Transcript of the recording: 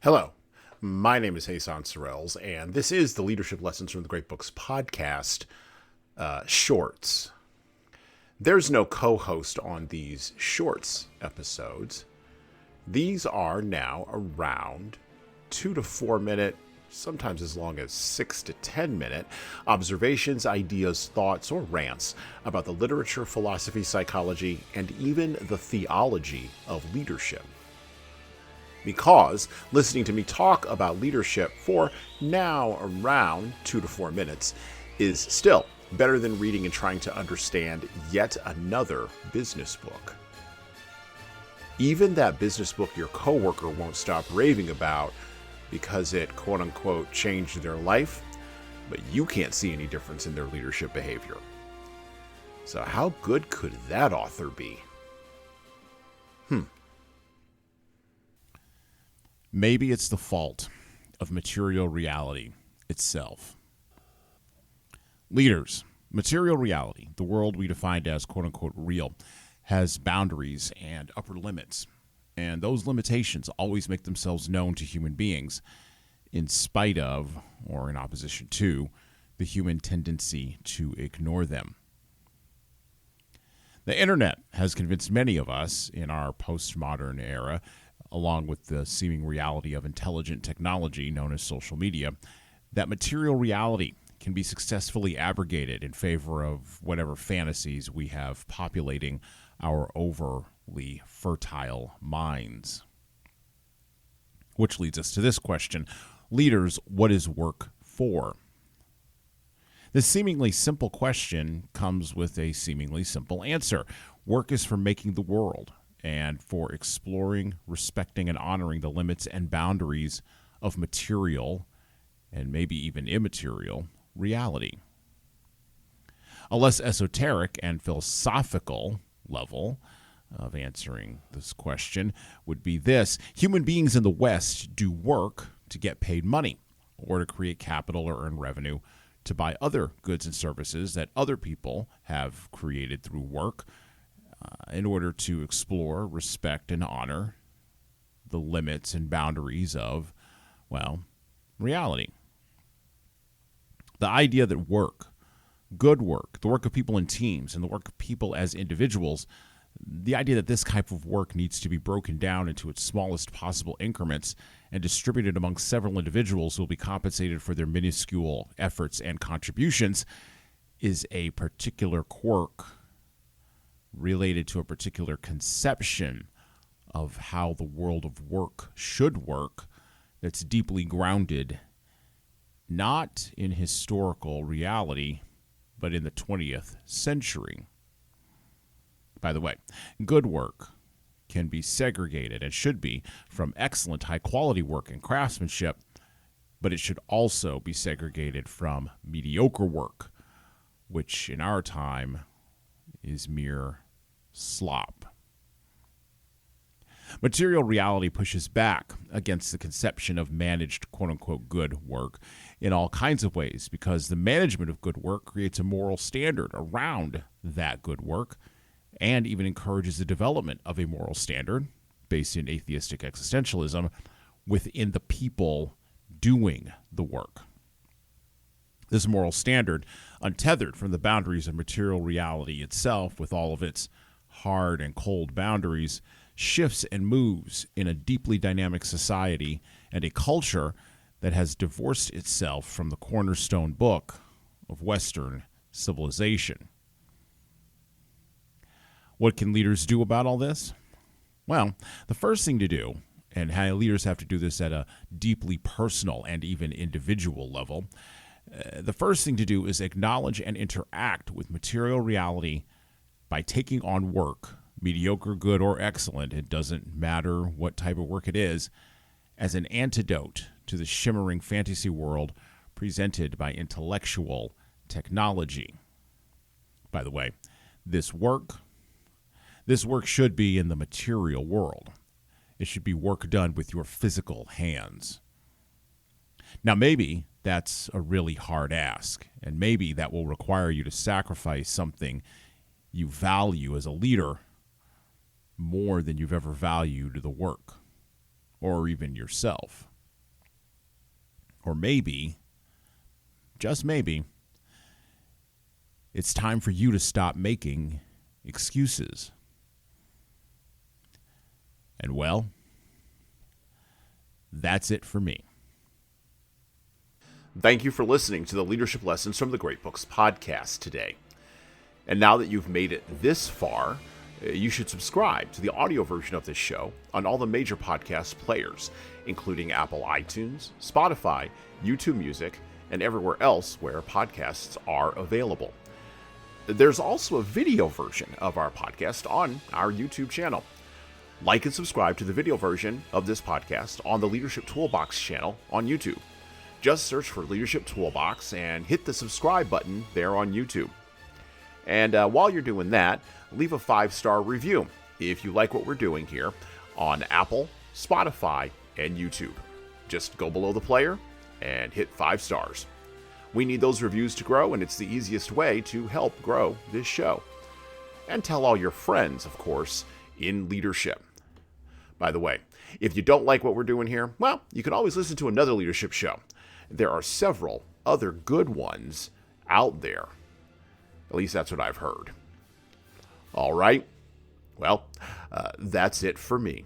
Hello, my name is Hassan Sorrells, and this is the Leadership Lessons from the Great Books podcast shorts. There's no co-host on these shorts episodes. These are now around 2 to 4 minute, sometimes as long as 6 to 10 minute observations, ideas, thoughts, or rants about the literature, philosophy, psychology, and even the theology of leadership. Because listening to me talk about leadership for now around 2 to 4 minutes is still better than reading and trying to understand yet another business book. Even that business book your coworker won't stop raving about because it quote-unquote changed their life, but you can't see any difference in their leadership behavior. So how good could that author be? Maybe it's the fault of material reality itself. Leaders, material reality, the world we defined as quote-unquote real, has boundaries and upper limits. And those limitations always make themselves known to human beings in spite of, or in opposition to, the human tendency to ignore them. The internet has convinced many of us in our postmodern era, along with the seeming reality of intelligent technology known as social media, that material reality can be successfully abrogated in favor of whatever fantasies we have populating our overly fertile minds. Which leads us to this question: leaders, what is work for? This seemingly simple question comes with a seemingly simple answer. Work is for making the world, and for exploring, respecting, and honoring the limits and boundaries of material, and maybe even immaterial, reality. A less esoteric and philosophical level of answering this question would be this: human beings in the West do work to get paid money, or to create capital or earn revenue, to buy other goods and services that other people have created through work, in order to explore, respect, and honor the limits and boundaries of, well, reality. The idea that work, good work, the work of people in teams, and the work of people as individuals, the idea that this type of work needs to be broken down into its smallest possible increments and distributed among several individuals who will be compensated for their minuscule efforts and contributions, is a particular quirk related to a particular conception of how the world of work should work that's deeply grounded not in historical reality, but in the 20th century. By the way, good work can be segregated, and should be, from excellent high-quality work and craftsmanship, but it should also be segregated from mediocre work, which in our time is mere slop. Material reality pushes back against the conception of managed quote-unquote good work in all kinds of ways, because the management of good work creates a moral standard around that good work and even encourages the development of a moral standard based in atheistic existentialism within the people doing the work. This moral standard, untethered from the boundaries of material reality itself, with all of its hard and cold boundaries, shifts and moves in a deeply dynamic society and a culture that has divorced itself from the cornerstone book of Western civilization. What can leaders do about all this? Well, the first thing to do, and how leaders have to do this at a deeply personal and even individual level, the first thing to do is acknowledge and interact with material reality by taking on work, mediocre, good, or excellent, it doesn't matter what type of work it is, as an antidote to the shimmering fantasy world presented by intellectual technology. By the way, this work should be in the material world. It should be work done with your physical hands. Now, maybe that's a really hard ask, and maybe that will require you to sacrifice something you value as a leader more than you've ever valued the work, or even yourself. Or maybe, just maybe, it's time for you to stop making excuses. And well, that's it for me. Thank you for listening to the Leadership Lessons from the Great Books podcast today. And now that you've made it this far, you should subscribe to the audio version of this show on all the major podcast players, including Apple iTunes, Spotify, YouTube Music, and everywhere else where podcasts are available. There's also a video version of our podcast on our YouTube channel. Like and subscribe to the video version of this podcast on the Leadership Toolbox channel on YouTube. Just search for Leadership Toolbox and hit the subscribe button there on YouTube. And while you're doing that, leave a 5-star review if you like what we're doing here on Apple, Spotify, and YouTube. Just go below the player and hit 5 stars. We need those reviews to grow, and it's the easiest way to help grow this show. And tell all your friends, of course, in leadership. By the way, if you don't like what we're doing here, well, you can always listen to another leadership show. There are several other good ones out there. At least that's what I've heard. All right. Well, that's it for me.